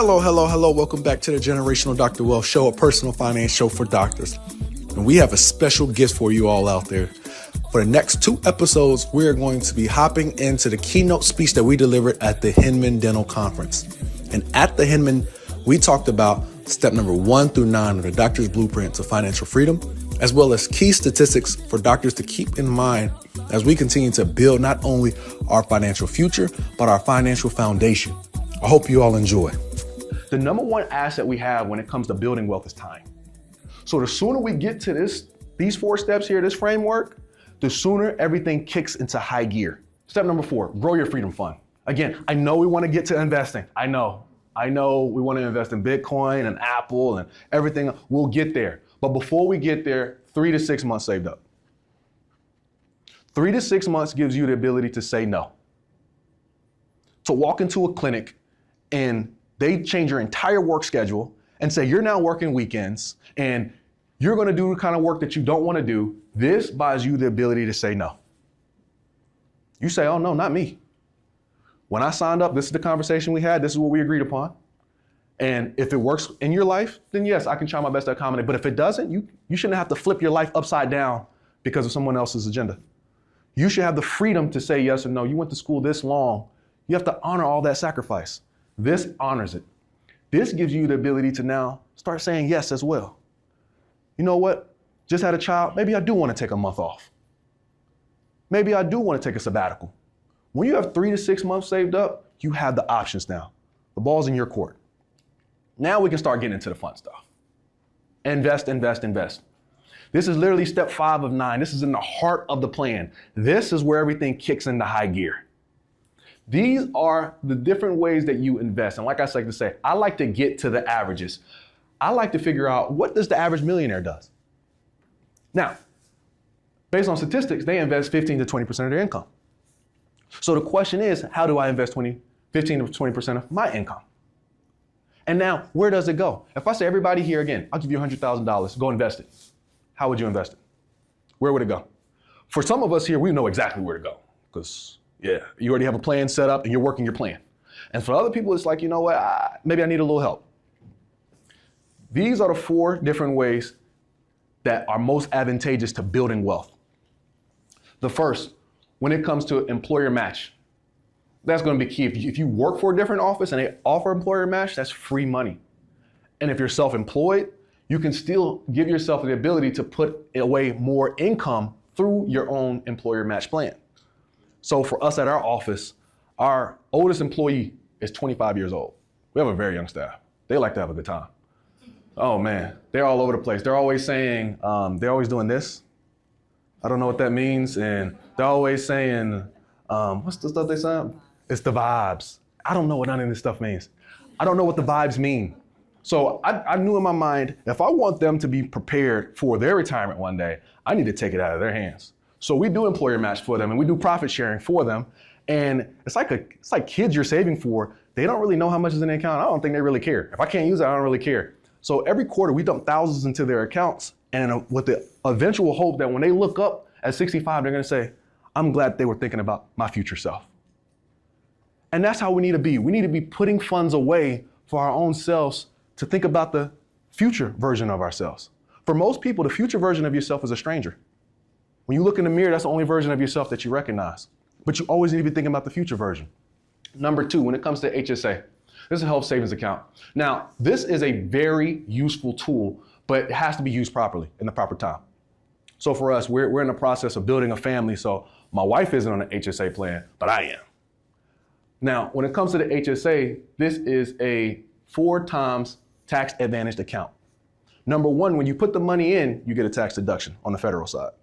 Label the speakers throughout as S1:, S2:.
S1: Hello. Welcome back to the Generational Dr. Wealth Show, a personal finance show for doctors. And we have a special gift for you all out there. For the next 2 episodes, we're going to be hopping into the keynote speech that we delivered at the Hinman Dental Conference. And at the Hinman, we talked about step number 1 through 9 of the Doctor's Blueprint to Financial Freedom, as well as key statistics for doctors to keep in mind as we continue to build not only our financial future, but our financial foundation. I hope you all enjoy. The number one asset we have when it comes to building wealth is time. So the sooner we get to these 4 steps here, this framework, the sooner everything kicks into high gear. Step number 4, grow your freedom fund. Again, I know we want to get to investing. I know we want to invest in Bitcoin and Apple and everything. We'll get there. But before we get there, 3 to 6 months saved up. 3 to 6 months gives you the ability to say no. To walk into a clinic and they change your entire work schedule and say you're now working weekends and you're going to do the kind of work that you don't want to do. This buys you the ability to say no. You say, oh no, not me. When I signed up, this is the conversation we had. This is what we agreed upon. And if it works in your life, then yes, I can try my best to accommodate. But if it doesn't, you shouldn't have to flip your life upside down because of someone else's agenda. You should have the freedom to say yes or no. You went to school this long. You have to honor all that sacrifice. This honors it. This gives you the ability to now start saying yes as well. You know what? Just had a child. Maybe I do want to take a month off. Maybe I do want to take a sabbatical. When you have 3 to 6 months saved up, you have the options now. The ball's in your court. Now we can start getting into the fun stuff. Invest. This is literally step 5 of 9. This is in the heart of the plan. This is where everything kicks into high gear. These are the different ways that you invest. And like I like to say, I like to get to the averages. I like to figure out what does the average millionaire does. Now, based on statistics, they invest 15 to 20% of their income. So the question is, how do I invest 15 to 20% of my income? And now, where does it go? If I say everybody here again, I'll give you $100,000, go invest it. How would you invest it? Where would it go? For some of us here, we know exactly where to go because you already have a plan set up and you're working your plan. And for other people, it's like, you know what, maybe I need a little help. These are the 4 different ways that are most advantageous to building wealth. The first, when it comes to employer match, that's going to be key. If you work for a different office and they offer employer match, that's free money. And if you're self-employed, you can still give yourself the ability to put away more income through your own employer match plan. So for us at our office, our oldest employee is 25 years old. We have a very young staff. They like to have a good time. Oh man, they're all over the place. They're always saying, they're always doing this. I don't know what that means. And they're always saying, what's the stuff they say? It's the vibes. I don't know what none of this stuff means. I don't know what the vibes mean. So I knew in my mind, if I want them to be prepared for their retirement one day, I need to take it out of their hands. So we do employer match for them and we do profit sharing for them. And it's like kids you're saving for. They don't really know how much is in the account. I don't think they really care. If I can't use it, I don't really care. So every quarter we dump thousands into their accounts and with the eventual hope that when they look up at 65, they're going to say, I'm glad they were thinking about my future self. And that's how we need to be. We need to be putting funds away for our own selves to think about the future version of ourselves. For most people, the future version of yourself is a stranger. When you look in the mirror, that's the only version of yourself that you recognize. But you always need to be thinking about the future version. Number 2, when it comes to HSA, this is a health savings account. Now, this is a very useful tool, but it has to be used properly in the proper time. So for us, we're in the process of building a family. So my wife isn't on an HSA plan, but I am. Now, when it comes to the HSA, this is a 4 times tax advantaged account. Number 1, when you put the money in, you get a tax deduction on the federal side.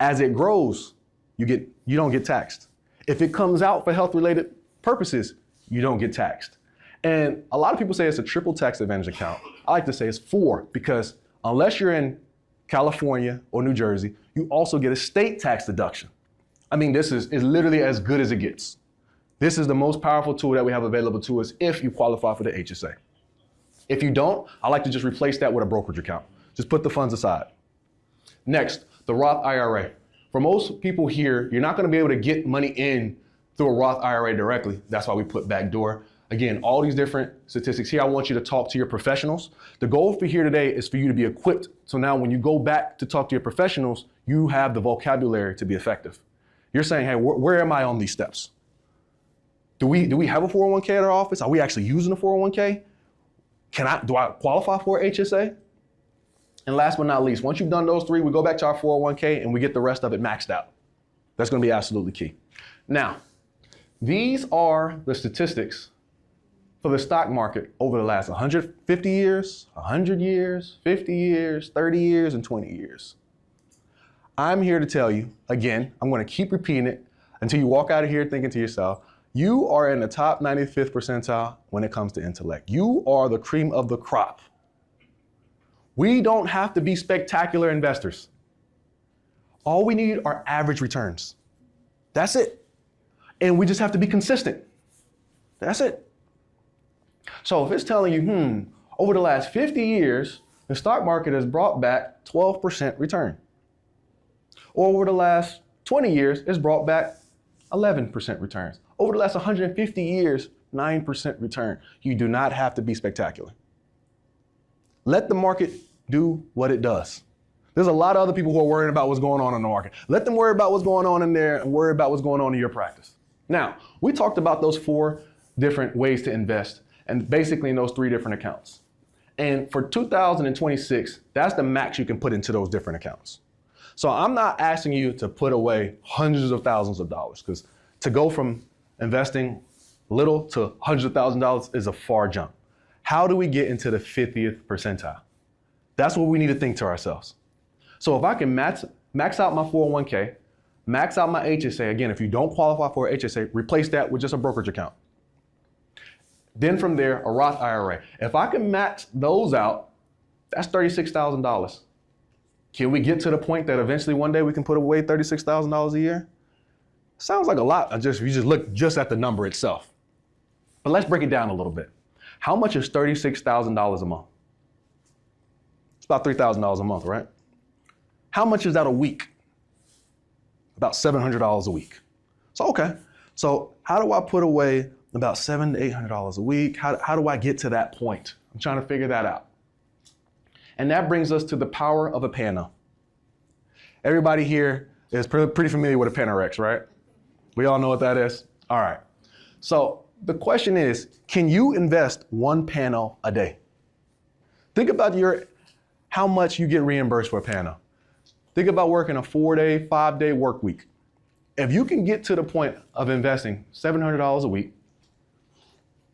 S1: As it grows, you don't get taxed. If it comes out for health-related purposes, you don't get taxed. And a lot of people say it's a triple tax advantage account. I like to say it's 4 because unless you're in California or New Jersey, you also get a state tax deduction. I mean, this is literally as good as it gets. This is the most powerful tool that we have available to us if you qualify for the HSA. If you don't, I like to just replace that with a brokerage account. Just put the funds aside. Next, the Roth IRA. For most people here, you're not going to be able to get money in through a Roth IRA directly. That's why we put backdoor. Again, all these different statistics here. I want you to talk to your professionals. The goal for here today is for you to be equipped. So now when you go back to talk to your professionals, you have the vocabulary to be effective. You're saying, hey, where am I on these steps? Do we have a 401k at our office? Are we actually using a 401k? Do I qualify for HSA? And last but not least, once you've done those three, we go back to our 401k and we get the rest of it maxed out. That's going to be absolutely key. Now, these are the statistics for the stock market over the last 150 years, 100 years, 50 years, 30 years, and 20 years. I'm here to tell you, again, I'm going to keep repeating it until you walk out of here thinking to yourself, you are in the top 95th percentile when it comes to intellect. You are the cream of the crop. We don't have to be spectacular investors. All we need are average returns. That's it. And we just have to be consistent. That's it. So if it's telling you, over the last 50 years, the stock market has brought back 12% return. Or over the last 20 years, it's brought back 11% returns. Over the last 150 years, 9% return. You do not have to be spectacular. Let the market do what it does. There's a lot of other people who are worrying about what's going on in the market. Let them worry about what's going on in there and worry about what's going on in your practice. Now, we talked about those 4 different ways to invest, and basically in those 3 different accounts. And for 2026, that's the max you can put into those different accounts. So I'm not asking you to put away hundreds of thousands of dollars, because to go from investing little to hundreds of thousands of dollars is a far jump. How do we get into the 50th percentile? That's what we need to think to ourselves. So if I can max out my 401k, max out my HSA, again, if you don't qualify for HSA, replace that with just a brokerage account. Then from there, a Roth IRA. If I can max those out, that's $36,000. Can we get to the point that eventually one day we can put away $36,000 a year? Sounds like a lot. If you just look just at the number itself. But let's break it down a little bit. How much is $36,000 a month? It's about $3,000 a month, right? How much is that a week? About $700 a week. So, okay. So how do I put away about $700 to $800 a week? How do I get to that point? I'm trying to figure that out. And that brings us to the power of a pano. Everybody here is pretty familiar with a Panorex, right? We all know what that is. All right. So the question is, can you invest 1 pano a day? Think about how much you get reimbursed for a pano. Think about working a 4-day, 5-day work week. If you can get to the point of investing $700 a week,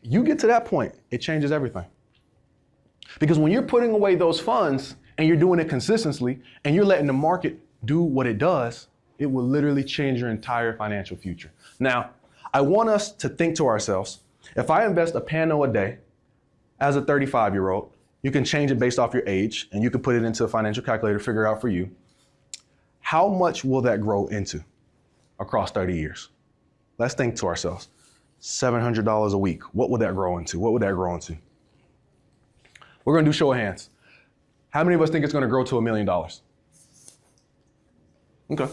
S1: you get to that point, it changes everything. Because when you're putting away those funds and you're doing it consistently and you're letting the market do what it does, it will literally change your entire financial future. Now, I want us to think to ourselves, if I invest a pano a day as a 35-year-old, you can change it based off your age and you can put it into a financial calculator to figure out for you, how much will that grow into across 30 years? Let's think to ourselves, $700 a week. What would that grow into? What would that grow into? We're going to do show of hands. How many of us think it's going to grow to $1 million? Okay,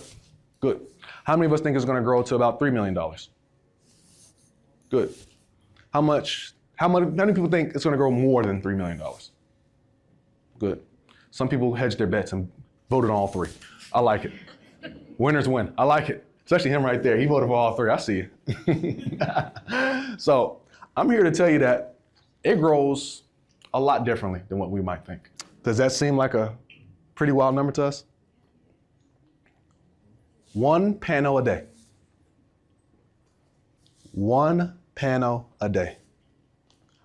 S1: good. How many of us think it's going to grow to about $3 million? Good. How many people think it's going to grow more than $3 million? Good. Some people hedged their bets and voted on all 3. I like it. Winners win. I like it. Especially him right there. He voted for all 3. I see you. So I'm here to tell you that it grows a lot differently than what we might think. Does that seem like a pretty wild number to us? 1 pano a day. 1 pano a day.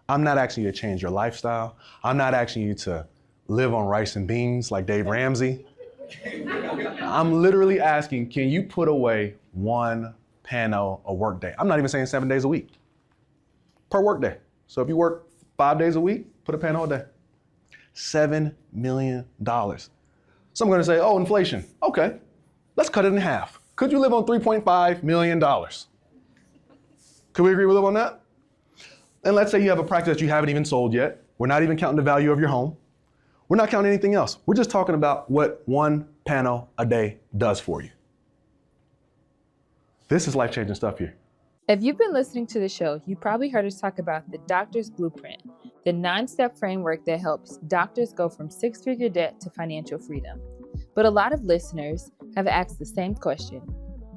S1: I'm not asking you to change your lifestyle. I'm not asking you to live on rice and beans like Dave Ramsey. I'm literally asking, can you put away 1 pano a work day? I'm not even saying 7 days a week. Per work day. So if you work 5 days a week, put a pano a day. $7 million. So I'm going to say, oh, inflation. Okay, let's cut it in half. Could you live on $3.5 million? Could we agree with live on that? And let's say you have a practice that you haven't even sold yet. We're not even counting the value of your home. We're not counting anything else. We're just talking about what 1 pano a day does for you. This is life-changing stuff here.
S2: If you've been listening to the show, you probably heard us talk about the doctor's blueprint, the 9-step framework that helps doctors go from 6-figure debt to financial freedom. But a lot of listeners have asked the same question: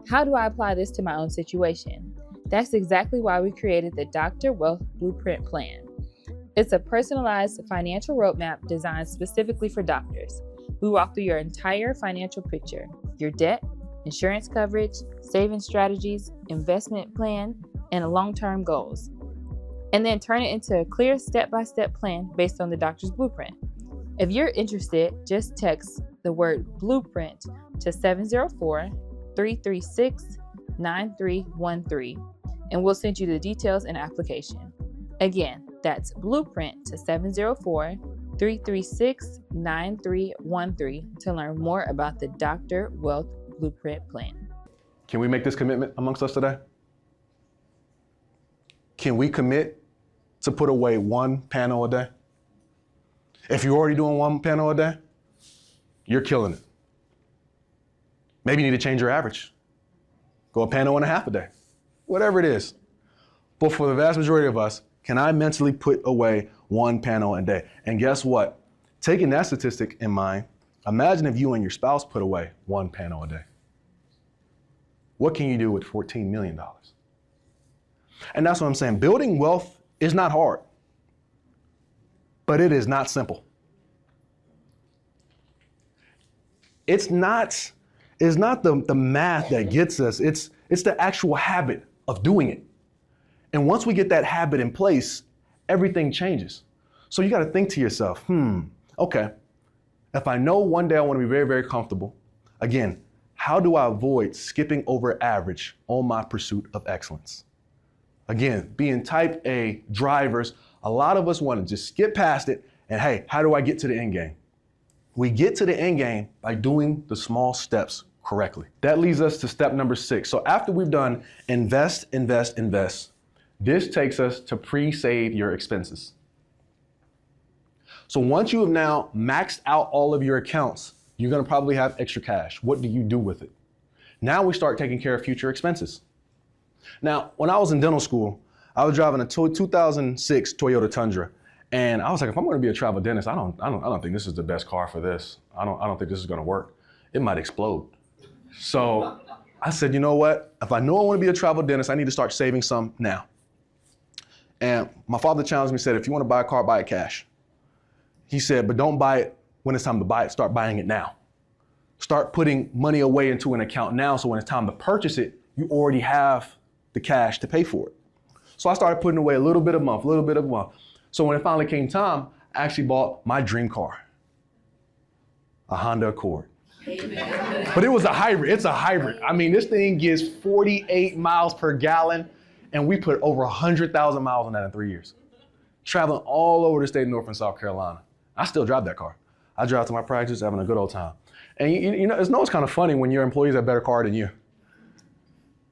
S2: how do I apply this to my own situation? That's exactly why we created the Doctor Wealth Blueprint Plan. It's a personalized financial roadmap designed specifically for doctors. We walk through your entire financial picture: your debt, insurance coverage, saving strategies, investment plan, and long-term goals. And then turn it into a clear step-by-step plan based on the doctor's blueprint. If you're interested, just text the word blueprint to 704-336-9313, and we'll send you the details and application. Again, that's blueprint to 704-336-9313 to learn more about the Dr. Wealth Blueprint Plan.
S1: Can we make this commitment amongst us today? Can we commit to put away one panel a day? If you're already doing one panel a day, you're killing it. Maybe you need to change your average. Go a panel and a half a day, whatever it is. But for the vast majority of us, can I mentally put away one panel a day? And guess what? Taking that statistic in mind, imagine if you and your spouse put away one panel a day. What can you do with $14 million? And that's what I'm saying. Building wealth is not hard, but it is not simple. It's not the math that gets us. It's the actual habit of doing it. And once we get that habit in place, everything changes. So you got to think to yourself, okay, if I know one day I want to be very, very comfortable, again, how do I avoid skipping over average on my pursuit of excellence? Again, being type A drivers, a lot of us want to just skip past it and hey, how do I get to the end game? We get to the end game by doing the small steps correctly. That leads us to step number 6. So after we've done invest, this takes us to pre-save your expenses. So once you have now maxed out all of your accounts, you're going to probably have extra cash. What do you do with it? Now we start taking care of future expenses. Now, when I was in dental school, I was driving a 2006 Toyota Tundra, and I was like, if I'm going to be a travel dentist, I don't think this is the best car for this. I don't think this is going to work. It might explode. So I said, you know what? If I know I want to be a travel dentist, I need to start saving some now. And my father challenged me, said, if you want to buy a car, buy it cash. He said, but don't buy it when it's time to buy it. Start buying it now. Start putting money away into an account now, so when it's time to purchase it, you already have the cash to pay for it. So I started putting away a little bit a month. So when it finally came time, I actually bought my dream car, a Honda Accord. Amen. But it was a hybrid. It's a hybrid. I mean, this thing gets 48 miles per gallon, and we put over 100,000 miles on that in 3 years. Traveling all over the state of North and South Carolina. I still drive that car. I drive to my practice, having a good old time. And you know, it's kind of funny when your employees have a better car than you.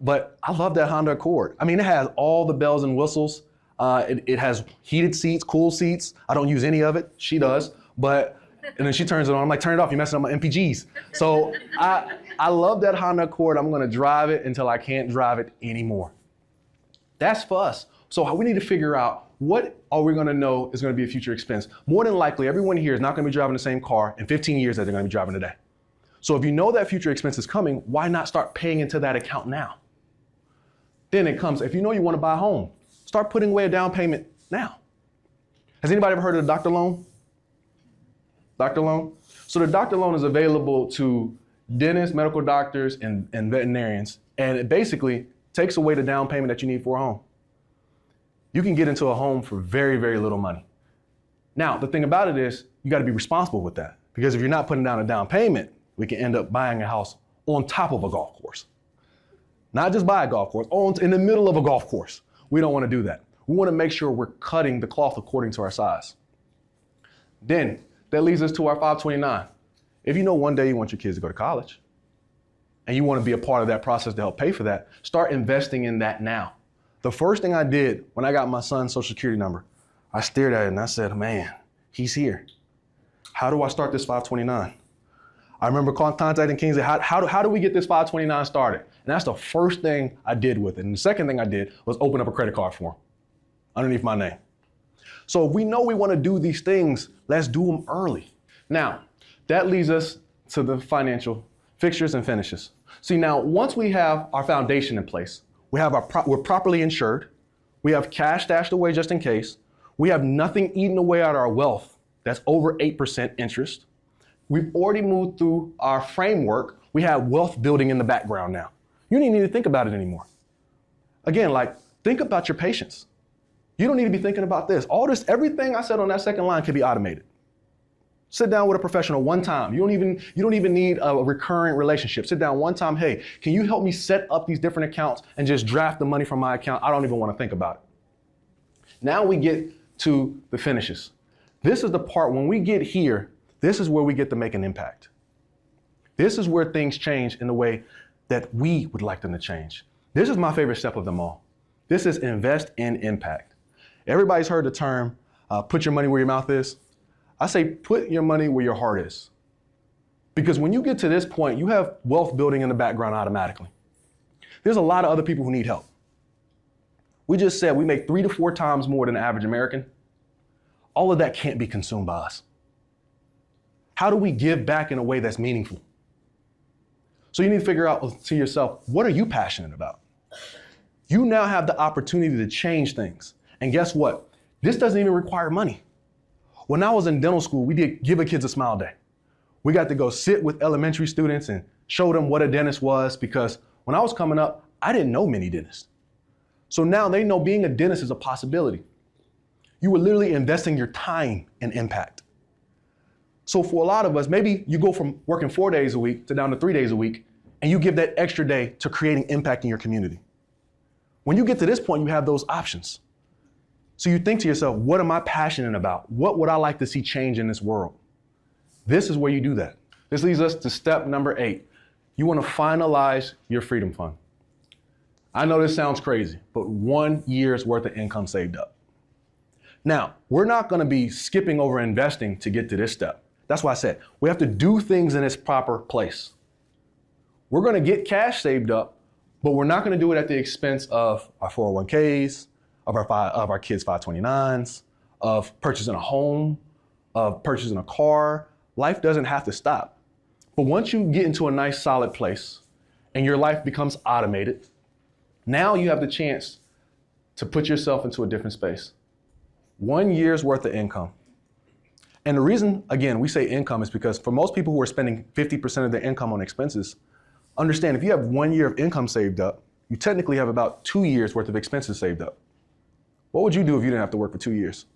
S1: But I love that Honda Accord. I mean, it has all the bells and whistles. It has heated seats, cool seats. I don't use any of it. She does. And then she turns it on. I'm like, turn it off. You're messing up my MPGs. So I love that Honda Accord. I'm going to drive it until I can't drive it anymore. That's for us. So we need to figure out, what are we going to know is going to be a future expense? More than likely, everyone here is not going to be driving the same car in 15 years that they're going to be driving today. So if you know that future expense is coming, why not start paying into that account now? Then it comes, if you know you want to buy a home, start putting away a down payment now. Has anybody ever heard of the doctor loan? Doctor loan? So the doctor loan is available to dentists, medical doctors, and veterinarians. And it basically takes away the down payment that you need for a home. You can get into a home for very, very little money. Now, the thing about it is, you got to be responsible with that. Because if you're not putting down a down payment, we can end up buying a house on top of a golf course. Not just buy a golf course, in the middle of a golf course. We don't want to do that. We want to make sure we're cutting the cloth according to our size. Then, that leads us to our 529. If you know one day you want your kids to go to college, and you want to be a part of that process to help pay for that, start investing in that now. The first thing I did when I got my son's social security number, I stared at it and I said, man, he's here. How do I start this 529? I remember contacting Kingsley, how do we get this 529 started? And that's the first thing I did with it. And the second thing I did was open up a credit card form underneath my name. So if we know we want to do these things, let's do them early. Now, that leads us to the financial fixtures and finishes. See, now, once we have our foundation in place, we're properly insured, we have cash stashed away just in case, we have nothing eating away at our wealth that's over 8% interest. We've already moved through our framework. We have wealth building in the background now. You don't even need to think about it anymore. Again, like, think about your patients. You don't need to be thinking about this. Everything I said on that second line can be automated. Sit down with a professional one time. You don't even need a recurring relationship. Sit down one time. Hey, can you help me set up these different accounts and just draft the money from my account? I don't even want to think about it. Now we get to the finishes. This is the part when we get here, this is where we get to make an impact. This is where things change in the way that we would like them to change. This is my favorite step of them all. This is invest in impact. Everybody's heard the term, put your money where your mouth is. I say, put your money where your heart is. Because when you get to this point, you have wealth building in the background automatically. There's a lot of other people who need help. We just said we make 3 to 4 times more than the average American. All of that can't be consumed by us. How do we give back in a way that's meaningful? So you need to figure out to yourself, what are you passionate about? You now have the opportunity to change things. And guess what? This doesn't even require money. When I was in dental school, we did Give a Kids a Smile Day. We got to go sit with elementary students and show them what a dentist was, because when I was coming up, I didn't know many dentists. So now they know being a dentist is a possibility. You were literally investing your time in impact. So for a lot of us, maybe you go from working 4 days a week to down to 3 days a week, and you give that extra day to creating impact in your community. When you get to this point, you have those options. So you think to yourself, what am I passionate about? What would I like to see change in this world? This is where you do that. This leads us to step number 8. You want to finalize your freedom fund. I know this sounds crazy, but 1 year's worth of income saved up. Now, we're not going to be skipping over investing to get to this step. That's why I said we have to do things in its proper place. We're going to get cash saved up, but we're not going to do it at the expense of our 401ks, of our kids' 529s, of purchasing a home, of purchasing a car. Life doesn't have to stop. But once you get into a nice solid place and your life becomes automated, now you have the chance to put yourself into a different space. 1 year's worth of income. And the reason, again, we say income is because for most people who are spending 50% of their income on expenses, understand if you have 1 year of income saved up, you technically have about 2 years worth of expenses saved up. What would you do if you didn't have to work for 2 years?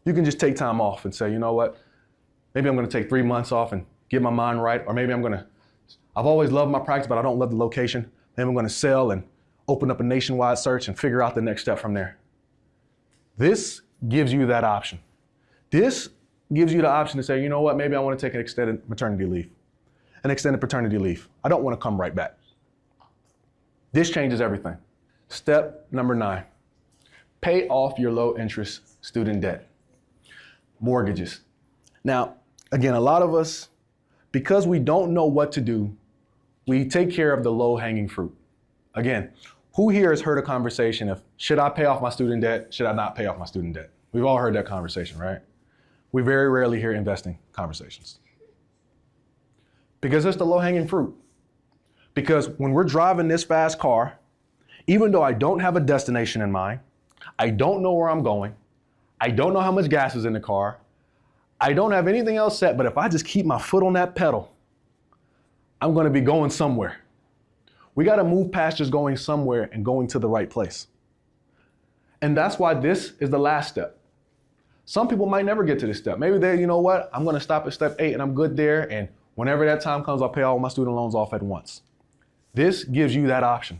S1: You can just take time off and say, you know what, maybe I'm going to take 3 months off and get my mind right, or maybe I've always loved my practice, but I don't love the location. Maybe I'm going to sell and open up a nationwide search and figure out the next step from there. This gives you that option. This gives you the option to say, you know what, maybe I want to take an extended maternity leave, an extended paternity leave. I don't want to come right back. This changes everything. Step number 9, pay off your low interest student debt, mortgages. Now, again, a lot of us, because we don't know what to do, we take care of the low hanging fruit. Again, who here has heard a conversation of, should I pay off my student debt? Should I not pay off my student debt? We've all heard that conversation, right? We very rarely hear investing conversations. Because it's the low-hanging fruit. Because when we're driving this fast car, even though I don't have a destination in mind, I don't know where I'm going, I don't know how much gas is in the car, I don't have anything else set, but if I just keep my foot on that pedal, I'm going to be going somewhere. We got to move past just going somewhere and going to the right place. And that's why this is the last step. Some people might never get to this step. Maybe you know what, I'm going to stop at step 8 and I'm good there. And whenever that time comes, I'll pay all my student loans off at once. This gives you that option.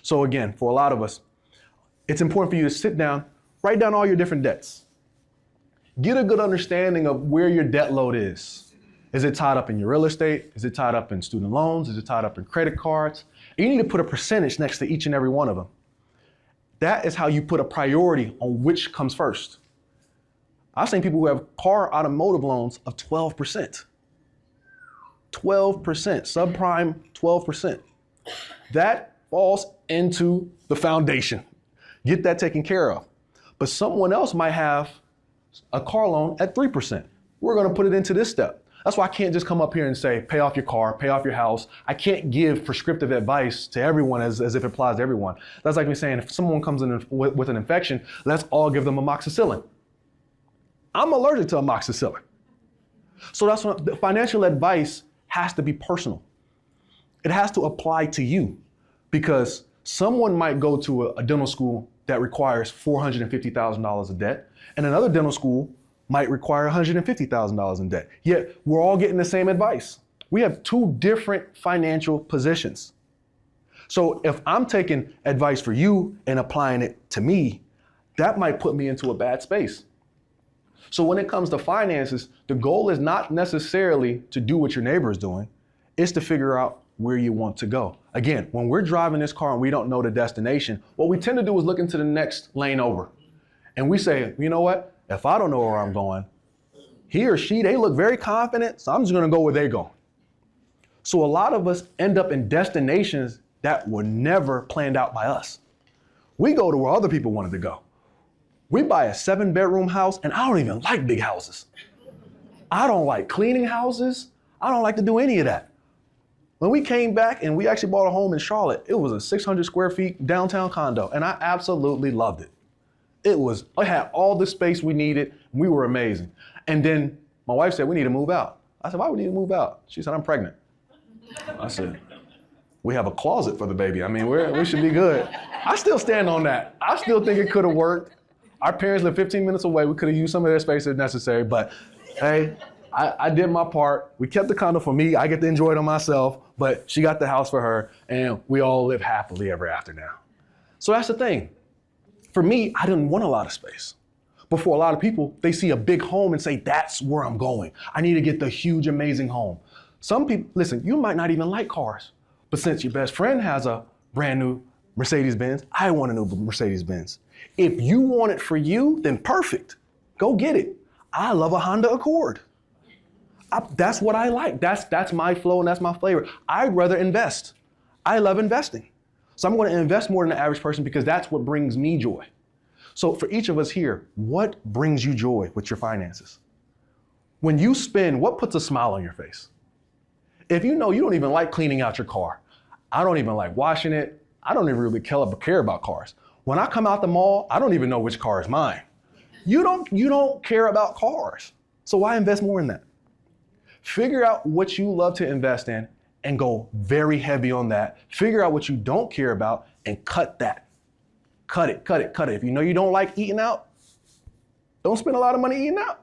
S1: So again, for a lot of us, it's important for you to sit down, write down all your different debts. Get a good understanding of where your debt load is. Is it tied up in your real estate? Is it tied up in student loans? Is it tied up in credit cards? And you need to put a percentage next to each and every one of them. That is how you put a priority on which comes first. I've seen people who have car automotive loans of 12%. 12%, subprime 12%. That falls into the foundation. Get that taken care of. But someone else might have a car loan at 3%. We're going to put it into this step. That's why I can't just come up here and say, pay off your car, pay off your house. I can't give prescriptive advice to everyone as if it applies to everyone. That's like me saying, if someone comes in with an infection, let's all give them amoxicillin. I'm allergic to amoxicillin. So that's what the financial advice has to be personal. It has to apply to you, because someone might go to a dental school that requires $450,000 of debt, and another dental school might require $150,000 in debt. Yet we're all getting the same advice. We have two different financial positions. So if I'm taking advice for you and applying it to me, that might put me into a bad space. So when it comes to finances, the goal is not necessarily to do what your neighbor is doing. It's to figure out where you want to go. Again, when we're driving this car and we don't know the destination, what we tend to do is look into the next lane over. And we say, you know what? If I don't know where I'm going, he or she, they look very confident, so I'm just gonna go where they go. So a lot of us end up in destinations that were never planned out by us. We go to where other people wanted to go. We buy a 7-bedroom house, and I don't even like big houses. I don't like cleaning houses. I don't like to do any of that. When we came back and we actually bought a home in Charlotte, it was a 600 square feet downtown condo, and I absolutely loved it. I had all the space we needed. We were amazing. And then my wife said, we need to move out. I said, why would we need to move out? She said, I'm pregnant. I said, we have a closet for the baby. I mean, we should be good. I still stand on that. I still think it could have worked. Our parents live 15 minutes away. We could have used some of their space if necessary, but hey, I did my part. We kept the condo for me. I get to enjoy it on myself, but she got the house for her, and we all live happily ever after now. So that's the thing. For me, I didn't want a lot of space. But for a lot of people, they see a big home and say, that's where I'm going. I need to get the huge, amazing home. Some people, listen, you might not even like cars, but since your best friend has a brand new Mercedes-Benz, I want a new Mercedes-Benz. If you want it for you, then perfect. Go get it. I love a Honda Accord. That's what I like. That's my flow and that's my flavor. I'd rather invest. I love investing. So I'm going to invest more than the average person because that's what brings me joy. So for each of us here, what brings you joy with your finances? When you spend, what puts a smile on your face? If you know you don't even like cleaning out your car, I don't even like washing it, I don't even really care about cars. When I come out the mall, I don't even know which car is mine. You don't care about cars. So why invest more in that? Figure out what you love to invest in and go very heavy on that. Figure out what you don't care about and cut that. Cut it. If you know you don't like eating out, don't spend a lot of money eating out.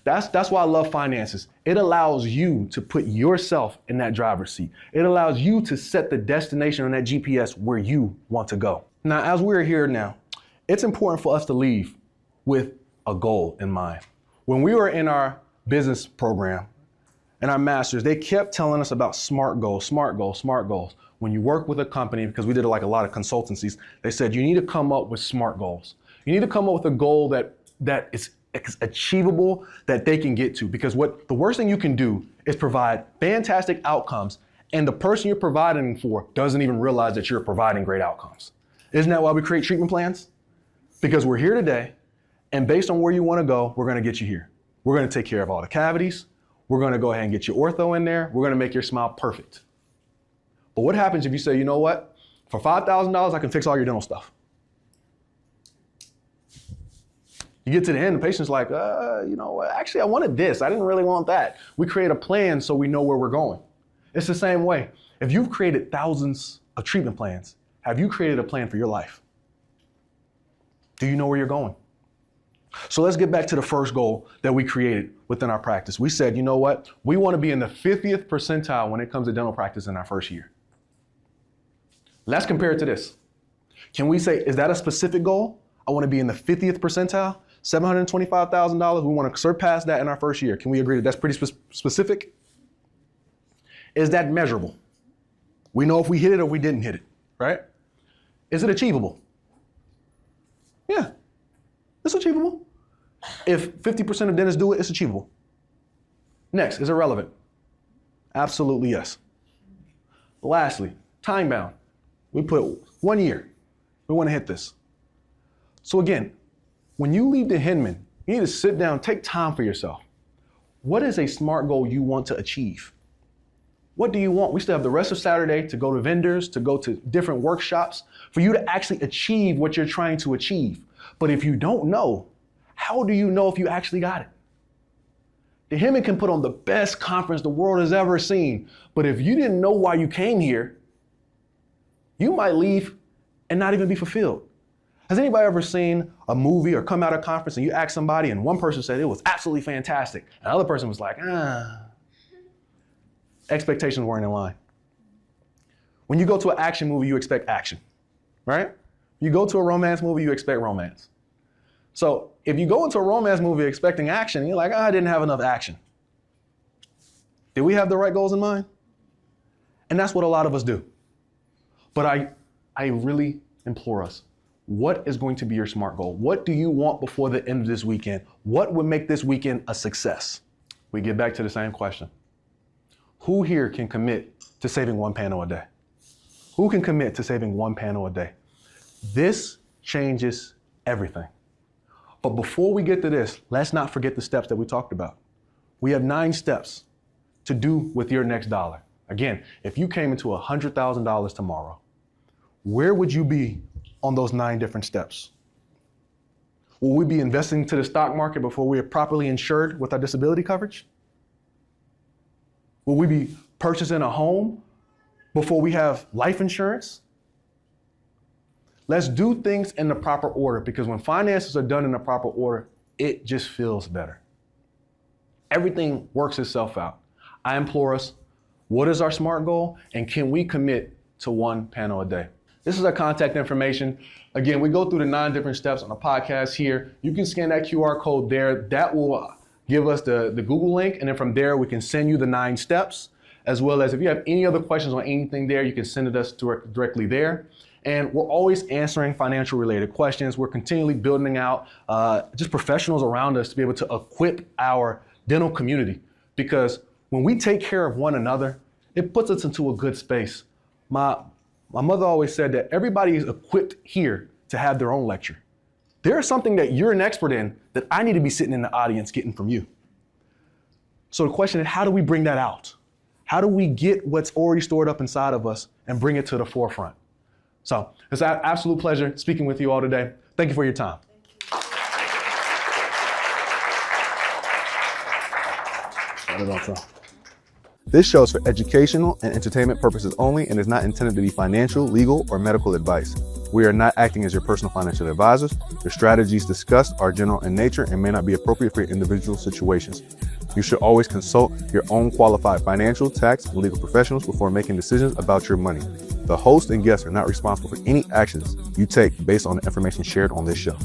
S1: That's why I love finances. It allows you to put yourself in that driver's seat. It allows you to set the destination on that GPS where you want to go. Now, as we're here now, it's important for us to leave with a goal in mind. When we were in our business program and our masters, they kept telling us about SMART goals, SMART goals, SMART goals. When you work with a company, because we did like a lot of consultancies, they said you need to come up with SMART goals. You need to come up with a goal that is achievable, that they can get to, because the worst thing you can do is provide fantastic outcomes and the person you're providing for doesn't even realize that you're providing great outcomes. Isn't that why we create treatment plans? Because we're here today, and based on where you want to go, we're going to get you here. We're going to take care of all the cavities. We're going to go ahead and get your ortho in there. We're going to make your smile perfect. But what happens if you say, you know what? For $5,000, I can fix all your dental stuff. You get to the end, the patient's like, you know what? Actually, I wanted this. I didn't really want that. We create a plan so we know where we're going. It's the same way. If you've created thousands of treatment plans, have you created a plan for your life? Do you know where you're going? So let's get back to the first goal that we created within our practice. We said, you know what? We want to be in the 50th percentile when it comes to dental practice in our first year. Let's compare it to this. Can we say, is that a specific goal? I want to be in the 50th percentile, $725,000. We want to surpass that in our first year. Can we agree that that's pretty specific? Is that measurable? We know if we hit it or we didn't hit it, right? Is it achievable? Yeah, it's achievable. If 50% of dentists do it, it's achievable. Next, is it relevant? Absolutely yes. Lastly, Time bound. We put 1 year. We want to hit this. So again, when you leave the Hinman, you need to sit down, take time for yourself. What is a SMART goal you want to achieve? What do you want? We still have the rest of Saturday to go to vendors, to go to different workshops, for you to actually achieve what you're trying to achieve. But if you don't know, how do you know if you actually got it? The Hinman can put on the best conference the world has ever seen, but if you didn't know why you came here, you might leave and not even be fulfilled. Has anybody ever seen a movie or come out of a conference and you ask somebody and one person said it was absolutely fantastic, and the other person was like, expectations weren't in line. When you go to an action movie, you expect action, right? You go to a romance movie, you expect romance. So if you go into a romance movie expecting action, you're like, I didn't have enough action. Did we have the right goals in mind? And that's what a lot of us do. But I really implore us, what is going to be your SMART goal? What do you want before the end of this weekend? What would make this weekend a success? We get back to the same question. Who here can commit to saving one panel a day? Who can commit to saving one panel a day? This changes everything. But before we get to this, let's not forget the steps that we talked about. We have 9 steps to do with your next dollar. Again, if you came into $100,000 tomorrow, where would you be on those 9 different steps? Will we be investing to the stock market before we are properly insured with our disability coverage? Will we be purchasing a home before we have life insurance? Let's do things in the proper order, because when finances are done in the proper order, it just feels better. Everything works itself out. I implore us, what is our SMART goal, and can we commit to one panel a day? This is our contact information. Again, we go through the 9 different steps on the podcast here. You can scan that QR code there. That will give us the Google link, and then from there we can send you the 9 steps, as well as if you have any other questions on anything there, you can send it us directly there. And we're always answering financial related questions. We're continually building out just professionals around us to be able to equip our dental community, because when we take care of one another, it puts us into a good space. My mother always said that everybody is equipped here to have their own lecture. There is something that you're an expert in that I need to be sitting in the audience getting from you. So the question is, how do we bring that out? How do we get what's already stored up inside of us and bring it to the forefront? So it's an absolute pleasure speaking with you all today. Thank you for your time. This show is for educational and entertainment purposes only and is not intended to be financial, legal, or medical advice. We are not acting as your personal financial advisors. The strategies discussed are general in nature and may not be appropriate for your individual situations. You should always consult your own qualified financial, tax, and legal professionals before making decisions about your money. The host and guests are not responsible for any actions you take based on the information shared on this show.